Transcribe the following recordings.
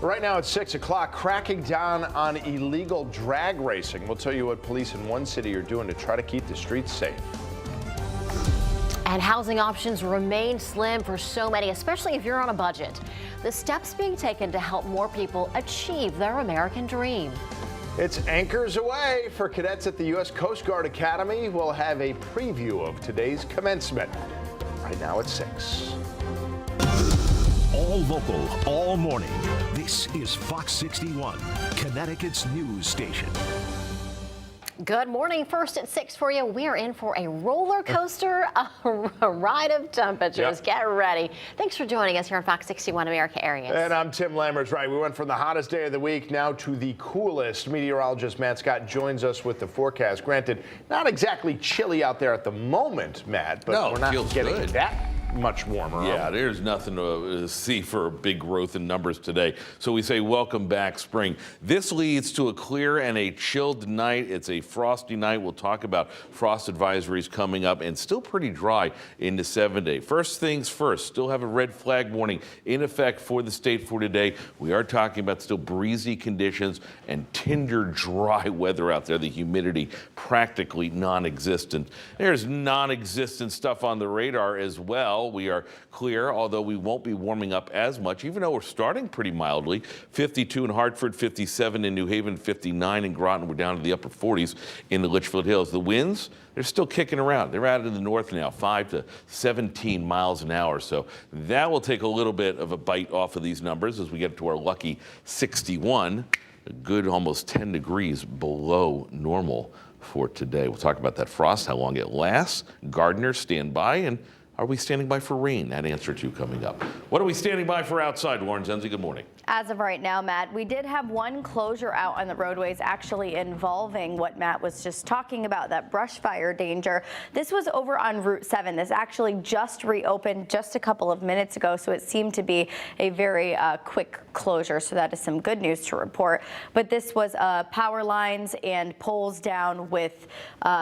Right now it's 6 o'clock, cracking down on illegal drag racing. We'll tell you what police in one city are doing to try to keep the streets safe. And housing options remain slim for so many, especially if you're on a budget. The steps being taken to help more people achieve their American dream. It's anchors away for cadets at the U.S. Coast Guard Academy. We'll have a preview of today's commencement. Right now it's 6. All local, all morning. This is Fox 61, Connecticut's news station. Good morning. First at 6 for you. We are in for a roller coaster, a ride of temperatures. Yep. Get ready. Thanks for joining us here on Fox 61 America Areas. And I'm Tim Lammers. Right, we went from the hottest day of the week now to the coolest. Meteorologist Matt Scott joins us with the forecast. Granted, not exactly chilly out there at the moment, Matt, but No, we're not feels getting good. that much warmer. Yeah, there's nothing to see for a big growth in numbers today. So we say welcome back, spring. This leads to a clear and a chilled night. It's a frosty night. We'll talk about frost advisories coming up, and still pretty dry into 7 day. First things first, still have a red flag warning in effect for the state for today. We are talking about still breezy conditions and tinder dry weather out there. The humidity practically non-existent. There's non-existent stuff on the radar as well. We are clear, although we won't be warming up as much, even though we're starting pretty mildly. 52 in Hartford, 57 in New Haven, 59 in Groton. We're down to the upper 40s in the Litchfield Hills. The winds, they're still kicking around. They're out in the north now, 5 to 17 miles an hour. So that will take a little bit of a bite off of these numbers as we get to our lucky 61. A good almost 10 degrees below normal for today. We'll talk about that frost, how long it lasts. Gardeners, stand by. And are we standing by for rain? That answer too coming up. What are we standing by for outside? Warren Zenzi, good morning. As of right now, Matt, we did have one closure out on the roadways actually involving what Matt was just talking about, that brush fire danger. This was over on Route 7. This actually just reopened just a couple of minutes ago, so it seemed to be a very quick closure. So that is some good news to report. But this was power lines and poles down with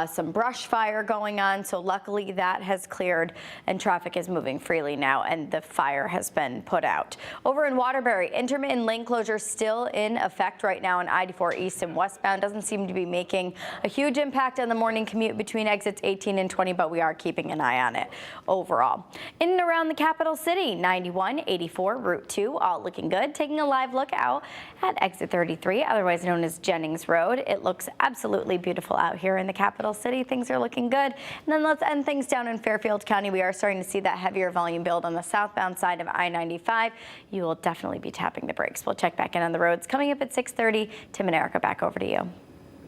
some brush fire going on. So luckily that has cleared and traffic is moving freely now, and the fire has been put out. Over in Waterbury, intermittent lane closure still in effect right now on I-84 east and westbound. Doesn't seem to be making a huge impact on the morning commute between exits 18 and 20, but we are keeping an eye on it overall. In and around the capital city, 91, 84, Route 2, all looking good. Taking a live look out at exit 33, otherwise known as Jennings Road. It looks absolutely beautiful out here in the capital city. Things are looking good. And then let's end things down in Fairfield County. We are starting to see that heavier volume build on the southbound side of I-95. You will definitely be tapping the brakes. We'll check back in on the roads coming up at 6:30. Tim and Erica, back over to you.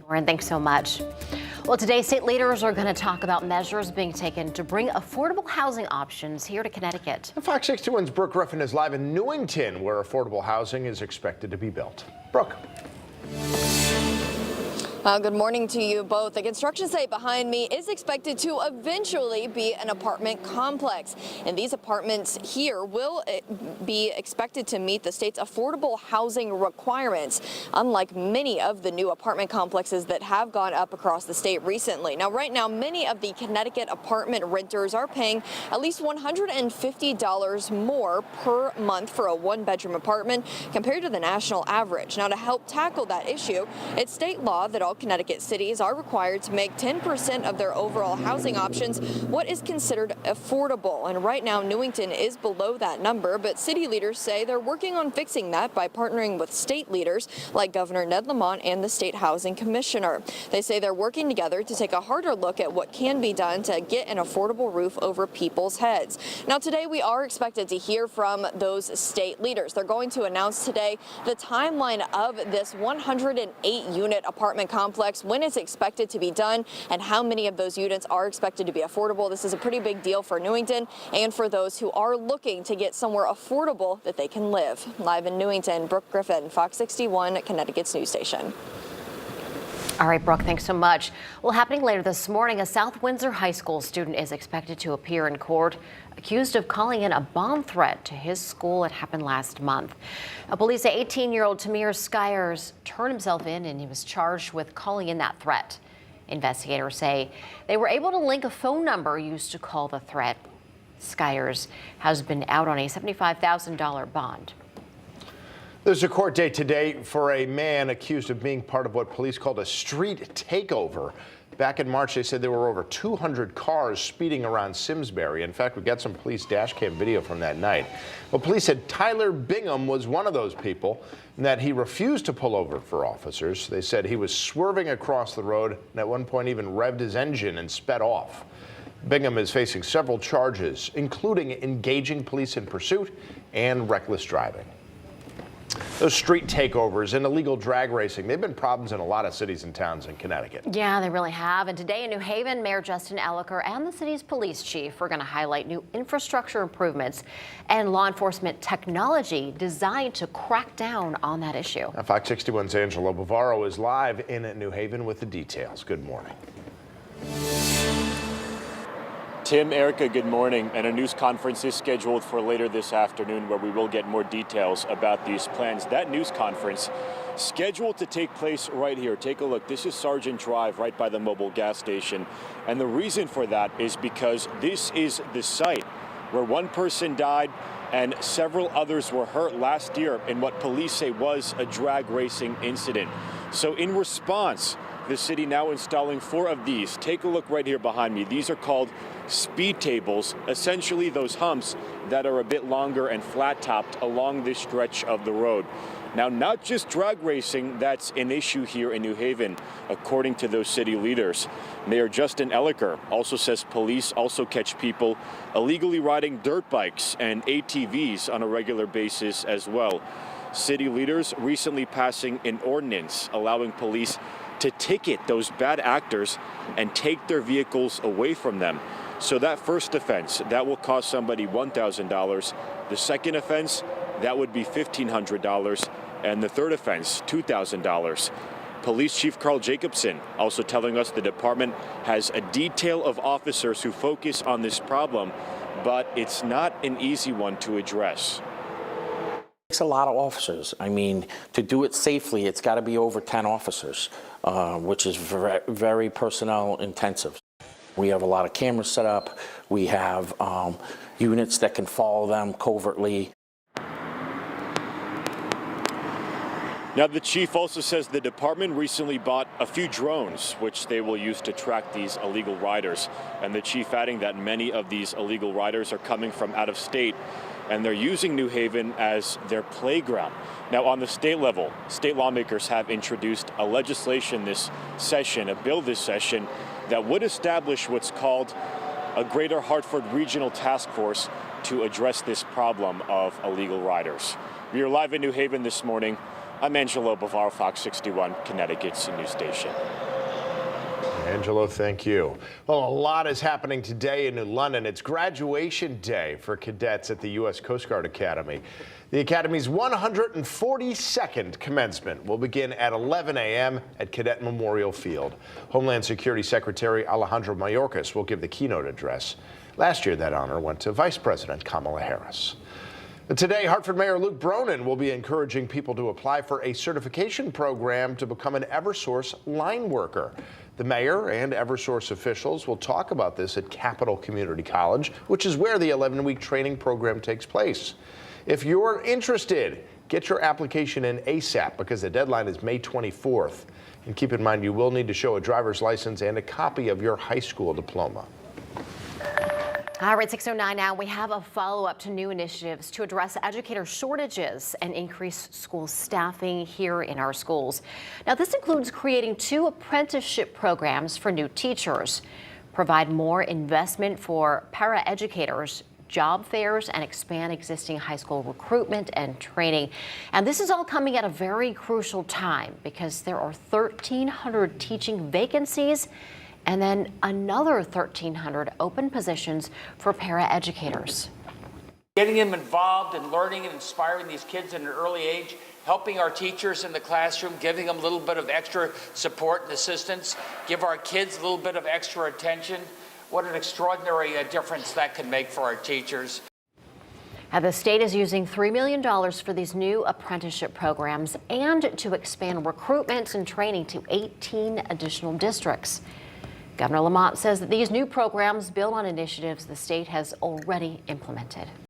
Lauren, thanks so much. Well, today state leaders are going to talk about measures being taken to bring affordable housing options here to Connecticut. Fox 61's Brooke Griffin is live in Newington, where affordable housing is expected to be built. Brooke. Good morning to you both. The construction site behind me is expected to eventually be an apartment complex. And these apartments here will be expected to meet the state's affordable housing requirements, unlike many of the new apartment complexes that have gone up across the state recently. Now, right now, many of the Connecticut apartment renters are paying at least $150 more per month for a one-bedroom apartment compared to the national average. Now, to help tackle that issue, it's state law that all Connecticut cities are required to make 10% of their overall housing options what is considered affordable. And right now, Newington is below that number, but city leaders say they're working on fixing that by partnering with state leaders like Governor Ned Lamont and the State Housing Commissioner. They say they're working together to take a harder look at what can be done to get an affordable roof over people's heads. Now, today we are expected to hear from those state leaders. They're going to announce today the timeline of this 108-unit apartment complex, when it's expected to be done, and how many of those units are expected to be affordable. This is a pretty big deal for Newington and for those who are looking to get somewhere affordable that they can live. Live in Newington, Brooke Griffin, Fox 61, Connecticut's news station. All right, Brooke, thanks so much. Well, happening later this morning, a South Windsor High School student is expected to appear in court accused of calling in a bomb threat to his school. It happened last month. Police say 18-year-old Tamir Skyers turned himself in, and he was charged with calling in that threat. Investigators say they were able to link a phone number used to call the threat. Skyers has been out on a $75,000 bond. There's a court date today for a man accused of being part of what police called a street takeover. Back in March, they said there were over 200 cars speeding around Simsbury. In fact, we got some police dash cam video from that night. Well, police said Tyler Bingham was one of those people and that he refused to pull over for officers. They said he was swerving across the road and at one point even revved his engine and sped off. Bingham is facing several charges, including engaging police in pursuit and reckless driving. Those street takeovers and illegal drag racing, they've been problems in a lot of cities and towns in Connecticut. Yeah, they really have. And today in New Haven, Mayor Justin Elicker and the city's police chief are going to highlight new infrastructure improvements and law enforcement technology designed to crack down on that issue. Now, Fox 61's Angelo Bavaro is live in New Haven with the details. Good morning. Tim, Erica, good morning. And a news conference is scheduled for later this afternoon where we will get more details about these plans. That news conference scheduled to take place right here. Take a look. This is Sergeant Drive right by the mobile gas station. And the reason for that is because this is the site where one person died and several others were hurt last year in what police say was a drag racing incident. So in response, the city now installing 4 of these. Take a look right here behind me. These are called speed tables, essentially those humps that are a bit longer and flat topped along this stretch of the road. Now, not just drag racing that's an issue here in New Haven, according to those city leaders. Mayor Justin Elicker also says police also catch people illegally riding dirt bikes and ATVs on a regular basis as well. City leaders recently passing an ordinance allowing police to ticket those bad actors and take their vehicles away from them. So that first offense, that will cost somebody $1,000. The second offense, that would be $1,500. And the third offense, $2,000. Police Chief Carl Jacobson also telling us the department has a detail of officers who focus on this problem, but it's not an easy one to address. It takes a lot of officers. I mean, to do it safely, it's got to be over 10 officers, which is very, very personnel intensive. We have a lot of cameras set up. We have units that can follow them covertly. Now, the chief also says the department recently bought a few drones, which they will use to track these illegal riders. And the chief adding that many of these illegal riders are coming from out of state, and they're using New Haven as their playground. Now, on the state level, state lawmakers have introduced a legislation this session, a bill this session, that would establish what's called a Greater Hartford Regional Task Force to address this problem of illegal riders. We are live in New Haven this morning. I'm Angelo Bavaro, Fox 61, Connecticut's news station. Angelo, thank you. Well, a lot is happening today in New London. It's graduation day for cadets at the U.S. Coast Guard Academy. The Academy's 142nd commencement will begin at 11 a.m. at Cadet Memorial Field. Homeland Security Secretary Alejandro Mayorkas will give the keynote address. Last year, that honor went to Vice President Kamala Harris. Today, Hartford Mayor Luke Bronin will be encouraging people to apply for a certification program to become an Eversource line worker. The mayor and Eversource officials will talk about this at Capital Community College, which is where the 11-week training program takes place. If you're interested, get your application in ASAP because the deadline is May 24th. And keep in mind, you will need to show a driver's license and a copy of your high school diploma. All right, 6:09 now. We have a follow-up to new initiatives to address educator shortages and increase school staffing here in our schools. Now, this includes creating 2 apprenticeship programs for new teachers, provide more investment for paraeducators, job fairs, and expand existing high school recruitment and training. And this is all coming at a very crucial time because there are 1,300 teaching vacancies and then another 1,300 open positions for paraeducators. Getting them involved in learning and inspiring these kids at an early age, helping our teachers in the classroom, giving them a little bit of extra support and assistance, give our kids a little bit of extra attention. What an extraordinary difference that can make for our teachers. Now, the state is using $3 million for these new apprenticeship programs and to expand recruitment and training to 18 additional districts. Governor Lamont says that these new programs build on initiatives the state has already implemented.